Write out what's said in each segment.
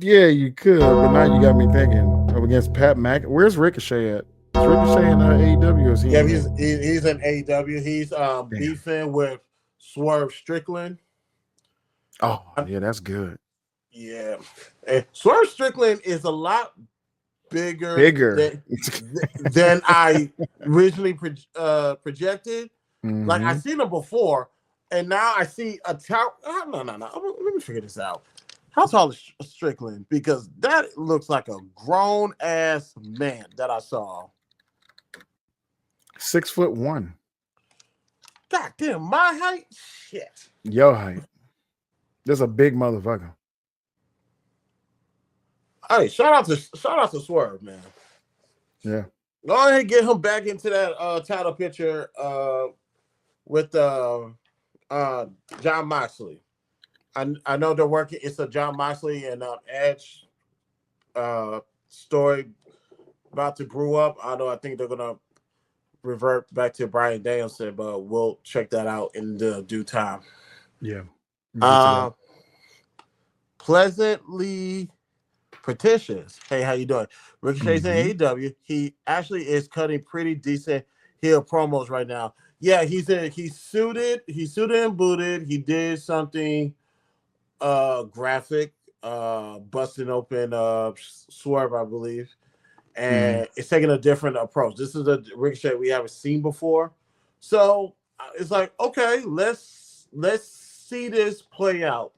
Yeah, you could, but now you got me thinking up against Pat Mac. Where's Ricochet at? Is Ricochet in AEW or is he Yeah, in he's in AEW. He's Damn. beefing with Swerve Strickland. Oh, I, yeah, that's good. yeah, and Swerve Strickland is a lot bigger Bigger. than I originally projected. Like I Mm-hmm. seen him before, and now I see a tall. No. Let me figure this out. How tall is Strickland? Because that looks like a grown ass man that I saw. 6'1". God damn, my height. Shit. Yo height. That's a big motherfucker. Hey, shout out to Swerve, man. Yeah. Go ahead and get him back into that title picture with uh, John Moxley. I know they're working. It's a John Moxley and Edge story about to brew up. Although I think they're gonna revert back to Brian Danielson, but we'll check that out in the due time. Yeah. Uh, Pleasantly pretentious. Hey, how you doing? Ricochet's in Mm-hmm. AEW. He actually is cutting pretty decent heel promos right now. Yeah, he's suited. He's suited and booted. He did something graphic, busting open Swerve, I believe. Mm-hmm. And it's taking a different approach. This is a Ricochet we haven't seen before. So it's like, okay, let's see this play out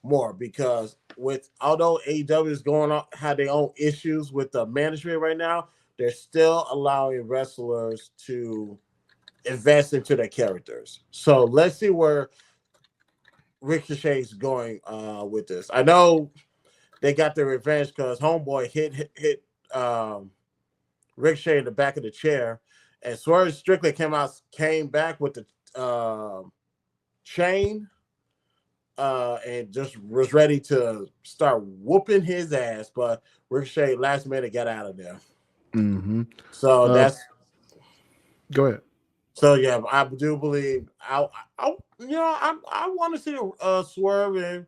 more, because with although AEW is going on had their own issues with the management right now, they're still allowing wrestlers to invest into their characters. So let's see where Ricochet's going with this. I know they got their revenge because Homeboy hit Ricochet in the back of the chair, and Swerve Strickland came back with the chain and just was ready to start whooping his ass, but Ricochet last minute got out of there. Mm-hmm. So Uh, that's go ahead. so yeah. I do believe I want to see a Swerve and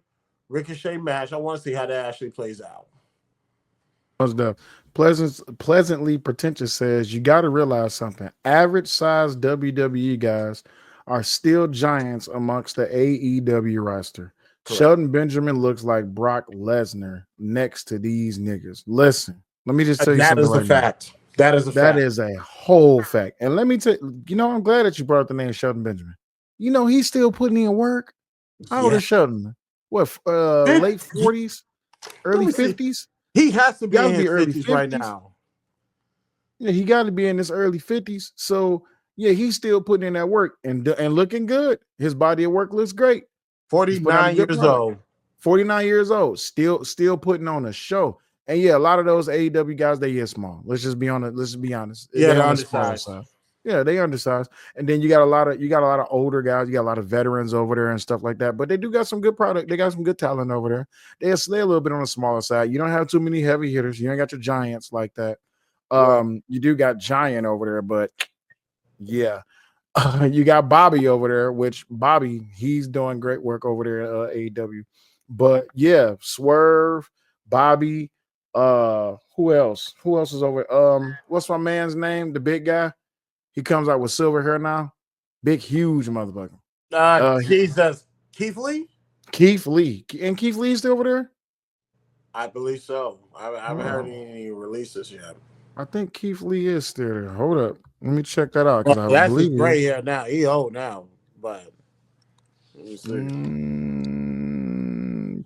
Ricochet match. I want to see how that actually plays out. Most def. Pleasantly pretentious says you got to realize something. Average size WWE guys are still giants amongst the AEW roster. Correct. Shelton Benjamin looks like Brock Lesnar next to these niggas. Listen, let me just tell you That something is a right now. fact. That is a That fact. is a whole fact. And let me tell I'm glad that you brought up the name Shelton Benjamin. He's still putting in work. How old Yeah. is Shelton? What, Let late 40s, early me see. 50s? He has to be Got to in be his early 50s right 50s. now. Yeah, he got to be in his early 50s. So yeah, he's still putting in that work and looking good. His body of work looks great. He's putting out a 49 good years product. old. 49 years old, still putting on a show. And yeah, a lot of those AEW guys, they get small. Let's just be honest. Yeah, They're they're on the smaller undersized. side. Yeah, they undersized. And then you got a lot of older guys, you got a lot of veterans over there and stuff like that. But they do got some good product. They got some good talent over there. They're a little bit on the smaller side. You don't have too many heavy hitters. You ain't got your giants like that. Right. You do got Giant over there, but yeah. You got Bobby over there, which Bobby, he's doing great work over there at AEW. But yeah, Swerve, Bobby, who else? Who else is over? What's my man's name? The big guy. He comes out with silver hair now. Big, huge motherfucker. Jesus. Keith Lee? Keith Lee. And Keith Lee's still over there? I believe so. I haven't heard Oh, any releases yet. I think Keith Lee is still there. Hold up. Let me check that out Well, because I that's his believe he gray is. hair now. He old now. But let me see.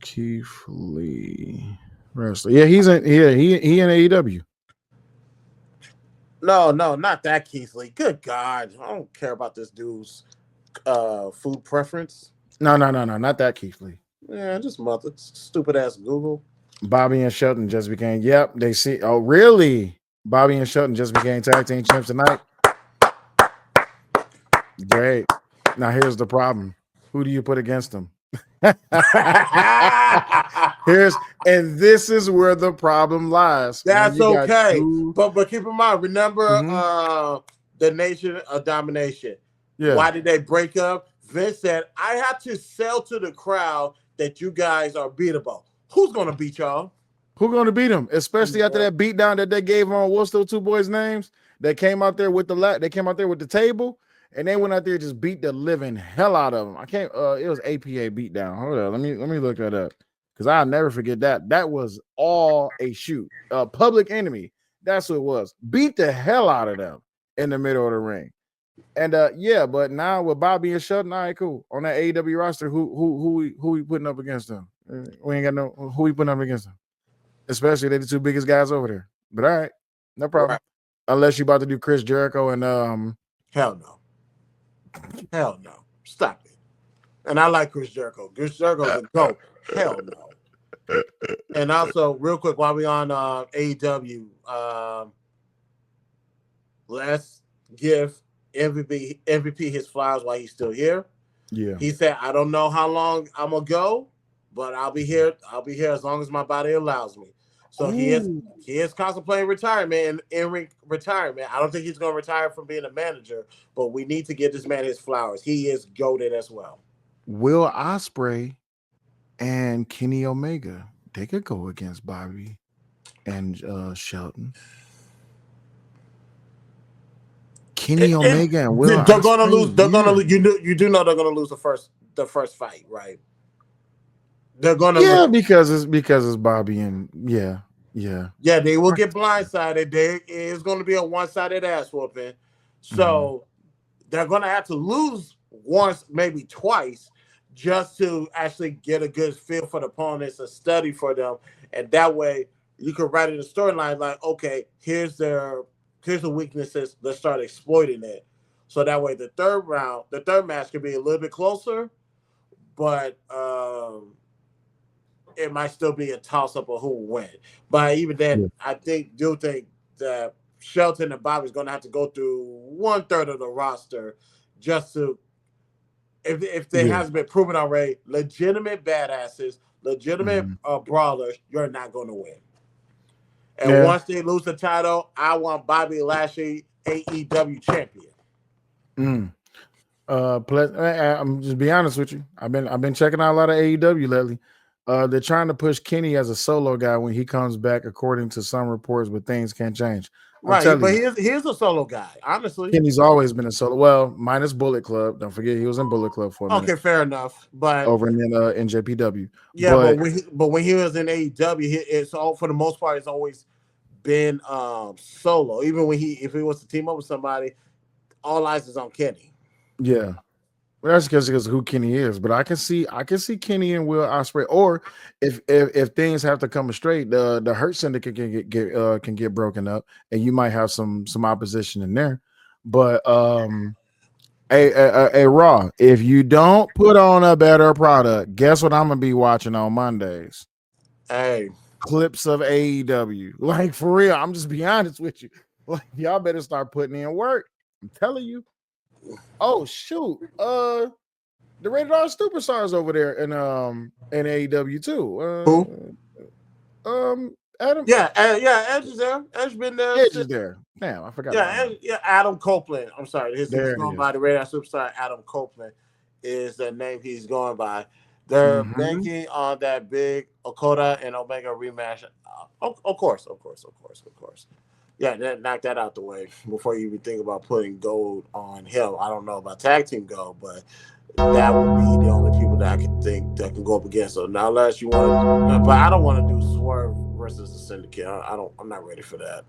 Keith Lee. Wrestler. Yeah, he in AEW. No, not that Keith Lee. Good God. I don't care about this dude's food preference. No, not that Keith Lee. Yeah, just mother stupid ass Google. Bobby and Shelton just became. Yep, they see. Oh, really? Bobby and Shelton just became tag team champs tonight. Great. Now here's the problem. Who do you put against them? This is where the problem lies. That's okay. Two, But keep in mind, remember mm-hmm. the Nation of Domination. Yeah. Why did they break up? Vince said, I have to sell to the crowd that you guys are beatable. Who's gonna beat y'all? Who going to beat him? Especially after that beatdown that they gave on what's those two boys' names? They came out there with they came out there with the table, and they went out there and just beat the living hell out of them. I can't. It was APA beatdown. Hold on, let me look that up because I'll never forget that. That was all a shoot. Public Enemy. That's what it was. Beat the hell out of them in the middle of the ring. And yeah, but now with Bobby and Shelton, all right, cool. On that AEW roster, who we putting up against them? We ain't got no who we putting up against them. Especially they're the two biggest guys over there. But all right, no problem. Right. Unless you about to do Chris Jericho and hell no. Stop it. And I like Chris Jericho. Chris Jericho's a GOAT. Hell no. And also, real quick, while we on AEW, let's give MVP his flowers while he's still here. Yeah. He said, I don't know how long I'm gonna go, but I'll be here as long as my body allows me. So he is contemplating retirement in retirement. I don't think he's going to retire from being a manager, but we need to give this man his flowers. He is goated as well. Will Ospreay and Kenny Omega, they could go against Bobby and Shelton. Kenny Omega and Will they're going to lose. They're going to lose. You do know they're going to lose the first fight, right? They're going to lose. because it's Bobby and yeah. They will get blindsided. There is going to be a one-sided ass whooping. So they're going to have to lose once, maybe twice, just to actually get a good feel for the opponents, a study for them, and that way you can write in the storyline like, okay, here's the weaknesses. Let's start exploiting it. So that way, the third match can be a little bit closer, but it might still be a toss-up of who will win. But even then, I think that Shelton and Bobby's going to have to go through 1/3 of the roster just to, if they hasn't been proven already, legitimate badasses, legitimate brawlers, you're not going to win. And once they lose the title, I want Bobby Lashley AEW champion. I'm just be honest with you. I've been checking out a lot of AEW lately. They're trying to push Kenny as a solo guy when he comes back, according to some reports, but things can't change. Right, but he's a solo guy, honestly. Kenny's always been a solo. Well, minus Bullet Club. Don't forget he was in Bullet Club for a minute. Okay, fair enough. But over in NJPW. Yeah, but when he was in AEW, it's all for the most part, it's always been solo. Even when if he wants to team up with somebody, all eyes is on Kenny. Yeah. Well, that's because of who Kenny is, but I can see Kenny and Will Ospreay, or if things have to come straight, the Hurt Syndicate can get broken up, and you might have some opposition in there. But a Raw, if you don't put on a better product, guess what I'm gonna be watching on Mondays? Hey, clips of AEW, like for real. I'm just being honest with you. Like y'all better start putting in work. I'm telling you. Oh shoot! The Rated R Superstars over there in AEW too. Who? Adam. Yeah, Edge is there. Edge been there. Edge is there. Damn, I forgot. Adam Copeland. I'm sorry, he's going by the Rated R Superstar. Adam Copeland is the name he's going by. They're banking on that big Okada and Omega rematch. Of course. Yeah, knock that out the way before you even think about putting gold on him. I don't know about tag team gold, but that would be the only people that I can think that can go up against. So now, unless you want to, but I don't want to do Swerve versus the Syndicate. I'm not ready for that.